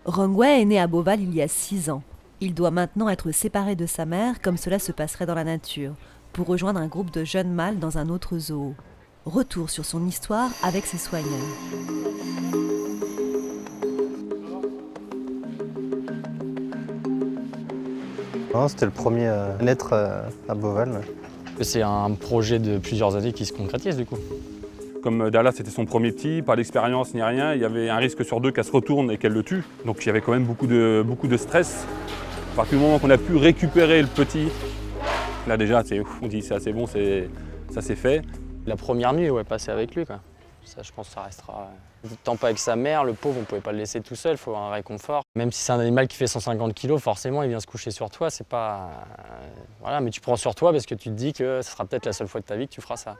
Rongwei est né à Beauval il y a 6 ans. Il doit maintenant être séparé de sa mère, comme cela se passerait dans la nature, pour rejoindre un groupe de jeunes mâles dans un autre zoo. Retour sur son histoire avec ses soigneurs. C'était le premier à naître à Beauval. C'est un projet de plusieurs années qui se concrétise du coup. Comme Dala, c'était son premier petit, pas d'expérience ni rien, il y avait un risque sur 2 qu'elle se retourne et qu'elle le tue. Donc il y avait quand même beaucoup de stress. À partir du moment qu'on a pu récupérer le petit, là déjà, on dit c'est assez bon, ça c'est fait. La première nuit, ouais, passer avec lui, quoi. Ça, je pense que ça restera. Tant pas avec sa mère, le pauvre, on ne pouvait pas le laisser tout seul, il faut un réconfort. Même si c'est un animal qui fait 150 kg, forcément, il vient se coucher sur toi, c'est pas. Voilà, mais tu prends sur toi parce que tu te dis que ce sera peut-être la seule fois de ta vie que tu feras ça.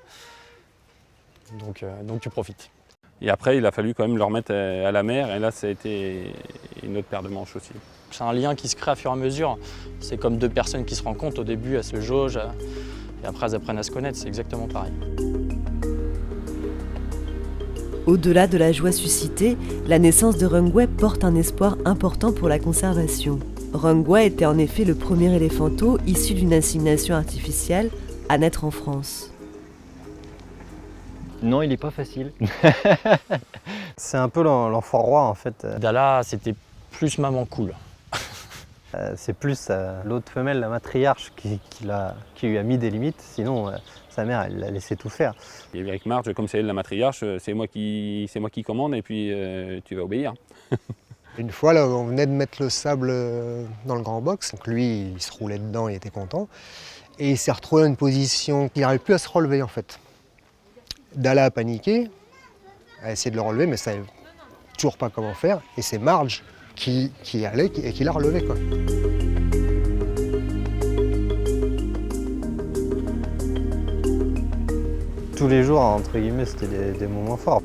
Donc tu profites. Et après, il a fallu quand même le remettre à la mer, et là, ça a été une autre paire de manches aussi. C'est un lien qui se crée à fur et à mesure. C'est comme 2 personnes qui se rencontrent, au début, elles se jaugent, et après, elles apprennent à se connaître, c'est exactement pareil. Au-delà de la joie suscitée, la naissance de Rongwei porte un espoir important pour la conservation. Rongwei était en effet le premier éléphanteau issu d'une insémination artificielle à naître en France. Non, il n'est pas facile. C'est un peu l'enfant roi en fait. Dala, c'était plus maman cool. C'est plus l'autre femelle, la matriarche, qui lui a mis des limites. Sinon, sa mère, elle l'a laissé tout faire. Et avec Marge, comme c'est elle la matriarche, c'est moi qui commande et puis tu vas obéir. Une fois, là, on venait de mettre le sable dans le grand box. Donc lui, il se roulait dedans, il était content. Et il s'est retrouvé dans une position qu'il n'arrivait plus à se relever en fait. Dala a paniqué, a essayé de le relever, mais ne savait toujours pas comment faire. Et c'est Marge qui allait et qui l'a relevé, quoi. Tous les jours, entre guillemets, c'était des moments forts.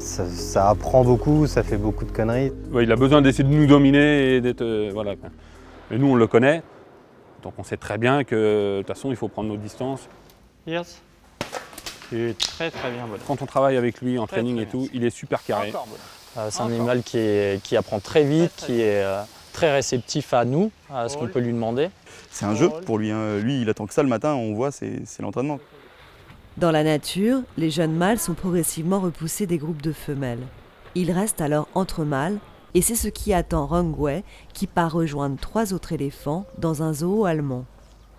Ça apprend beaucoup, ça fait beaucoup de conneries. Ouais, il a besoin d'essayer de nous dominer et d'être. Voilà. Mais nous, on le connaît, donc on sait très bien que de toute façon, il faut prendre nos distances. Yes. C'est très bien, voilà. Quand on travaille avec lui en training très et tout, il est super carré. C'est un animal qui apprend très vite, qui est très réceptif à nous, à ce qu'on peut lui demander. C'est un jeu pour lui, hein. Lui, il attend que ça le matin, on voit, c'est l'entraînement. Dans la nature, les jeunes mâles sont progressivement repoussés des groupes de femelles. Ils restent alors entre mâles, et c'est ce qui attend Rongwei, qui part rejoindre 3 autres éléphants dans un zoo allemand.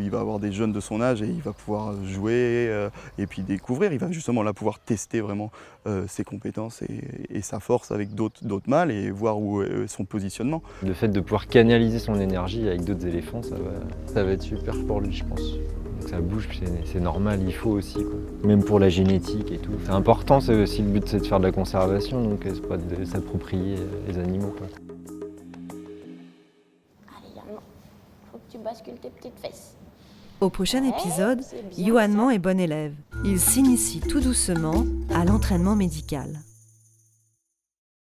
Il va avoir des jeunes de son âge et il va pouvoir jouer et puis découvrir. Il va justement là pouvoir tester vraiment ses compétences et sa force avec d'autres mâles et voir où est son positionnement. Le fait de pouvoir canaliser son énergie avec d'autres éléphants, ça va être super pour lui, je pense. Donc ça bouge, c'est normal, il faut aussi, quoi. Même pour la génétique et tout. C'est important, c'est aussi le but, c'est de faire de la conservation, donc c'est pas de s'approprier les animaux, quoi. Allez, Yann, faut que tu bascules tes petites fesses. Au prochain épisode, c'est bien Yuan ça. Man est bon élève. Il s'initie tout doucement à l'entraînement médical.